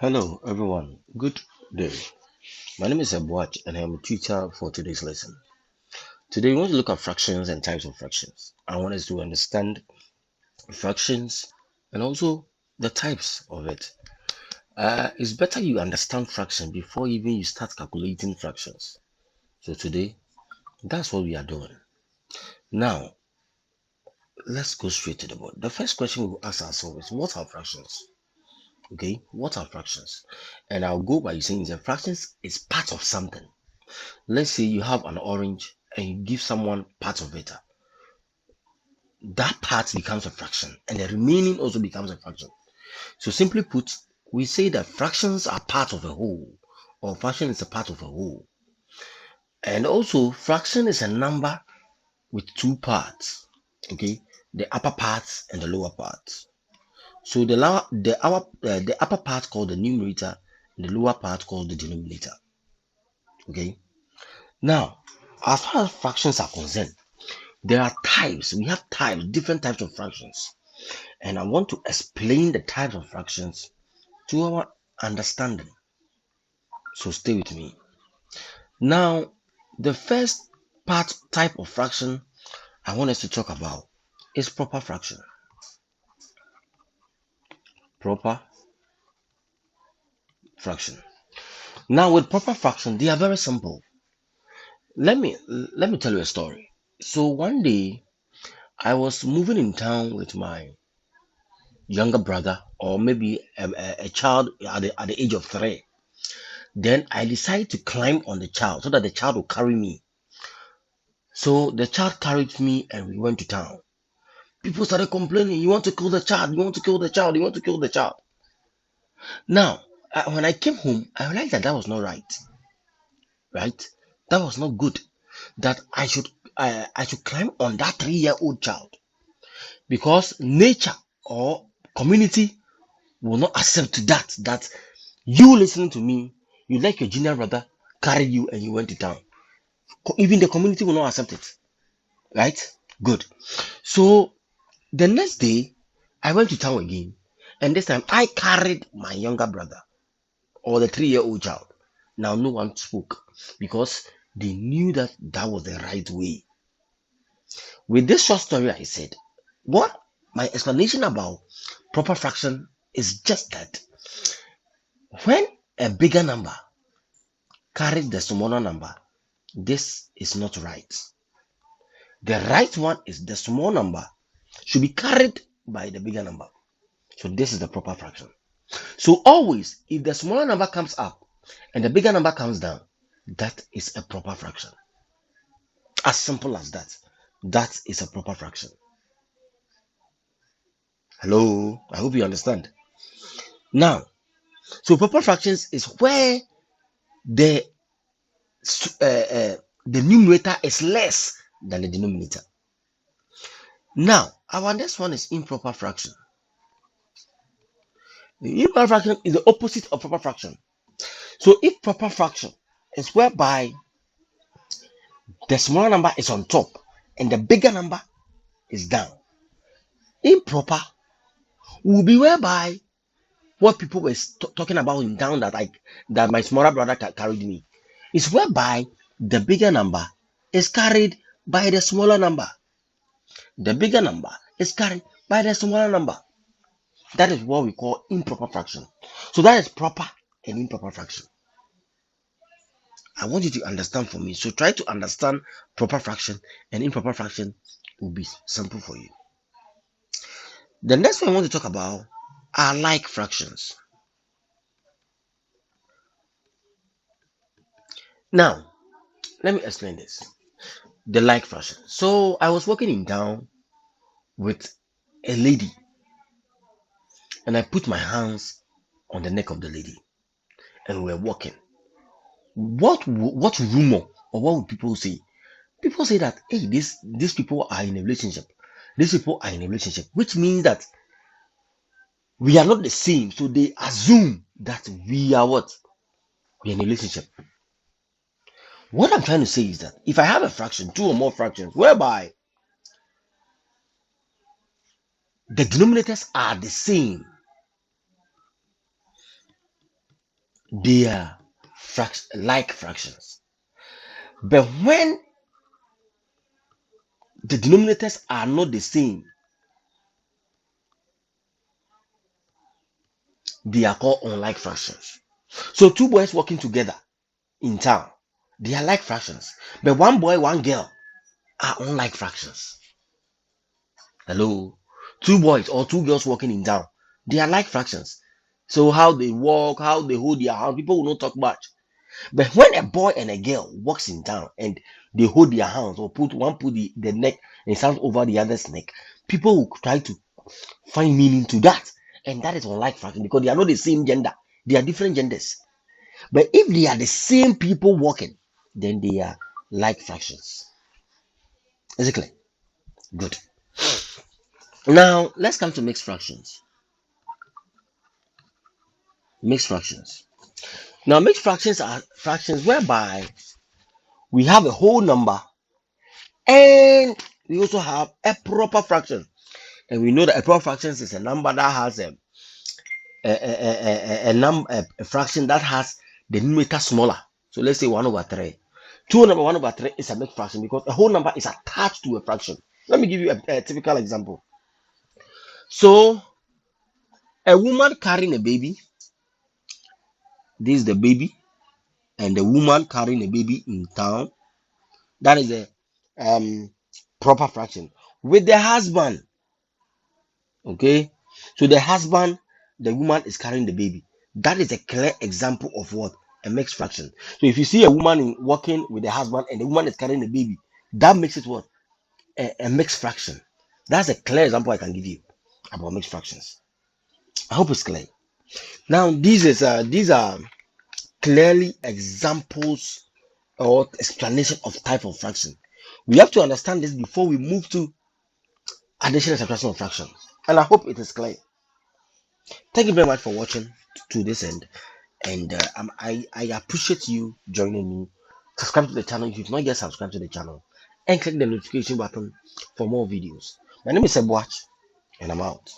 Hello, everyone. Good day. My name is Ebwach, and I'm a teacher for today's lesson. Today, we want to look at fractions and types of fractions. I want us to understand fractions and also the types of it. It's better you understand fraction before even you start calculating fractions. So today, that's what we are doing. Now, let's go straight to the board. The first question we will ask ourselves is, what are fractions? Okay, what are fractions? And I'll go by saying that fractions is part of something. Let's say you have an orange and you give someone part of it. That part becomes a fraction and the remaining also becomes a fraction. So simply put, we say that fractions are part of a whole, or fraction is a part of a whole. And also fraction is a number with two parts, okay, the upper parts and the lower parts. So the upper part called the numerator and the lower part called the denominator. Okay, now as far as fractions are concerned, there are types. We have types, different types of fractions. And I want to explain the types of fractions to our understanding. So stay with me. Now, the first type of fraction I want us to talk about is proper fraction. Proper fraction. Now, with proper fraction, they are very simple. Let me tell you a story. So one day I was moving in town with my younger brother, or maybe a child at the age of 3. Then I decided to climb on the child so that the child will carry me. So the child carried me and we went to town. People started complaining, you want to kill the child, you want to kill the child, you want to kill the child. Now, when I came home, I realized that that was not right. Right? That was not good. That I should climb on that 3-year-old child, because nature or community will not accept that you listening to me, you like your junior brother carry you and you went to town. Even the community will not accept it. Right? Good. So the next day, I went to town again, and this time I carried my younger brother, or the 3-year-old child. Now, no one spoke because they knew that that was the right way. With this short story, I said, what my explanation about proper fraction is just that when a bigger number carries the smaller number, this is not right. The right one is the small number should be carried by the bigger number. So this is the proper fraction. So always, if the smaller number comes up and the bigger number comes down, that is a proper fraction. As simple as that. That is a proper fraction. Hello, I hope you understand. Now, so proper fractions is where the the numerator is less than the denominator. Now, our next one is improper fraction. The improper fraction is the opposite of proper fraction. So if proper fraction is whereby the smaller number is on top and the bigger number is down, improper will be whereby what people were talking about in town, that that my smaller brother carried me, is whereby the bigger number is carried by the smaller number. The bigger number is carried by the smaller number. That is what we call improper fraction. So that is proper and improper fraction. I want you to understand for me. So try to understand proper fraction and improper fraction will be simple for you. The next one I want to talk about are like fractions. Now, let me explain this. The like fraction. So I was walking in town with a lady and I put my hands on the neck of the lady and we were walking. What rumor or what would people say? People say that, hey, these people are in a relationship. These people are in a relationship, which means that we are not the same. So they assume that we are what? We are in a relationship. What I'm trying to say is that if I have a fraction, two or more fractions, whereby the denominators are the same, they are like fractions. But when the denominators are not the same, they are called unlike fractions. So two boys working together in town, they are like fractions. But one boy, one girl are unlike fractions. Hello? Two boys or two girls working in town, they are like fractions. So how they walk, how they hold their hand, people will not talk much. But when a boy and a girl walks in town and they hold their hands or put the neck and hands over the other's neck, people will try to find meaning to that. And that is unlike fraction because they are not the same gender, they are different genders. But if they are the same people walking, then they are like fractions. Is it clear? Good. Now let's come to mixed fractions. Mixed fractions. Now, mixed fractions are fractions whereby we have a whole number and we also have a proper fraction. And we know that a proper fraction is a number that has a fraction that has the numerator smaller. So let's say 1 over 3. 2 number 1 over 3 is a mixed fraction because a whole number is attached to a fraction. Let me give you a typical example. So a woman carrying a baby, this is the baby, and the woman carrying a baby in town, that is a proper fraction with the husband. Okay, so the husband, the woman is carrying the baby. That is a clear example of what? A mixed fraction. So if you see a woman working with the husband and the woman is carrying the baby, that makes it what? A mixed fraction. That's a clear example I can give you about mixed fractions. I hope it's clear. Now these are clearly examples or explanation of type of fraction. We have to understand this before we move to addition and subtraction of fractions. And I hope it is clear. Thank you very much for watching to this end. And I appreciate you joining me. Subscribe to the channel if you've not yet subscribed to the channel. And click the notification button for more videos. My name is Ebwach, and I'm out.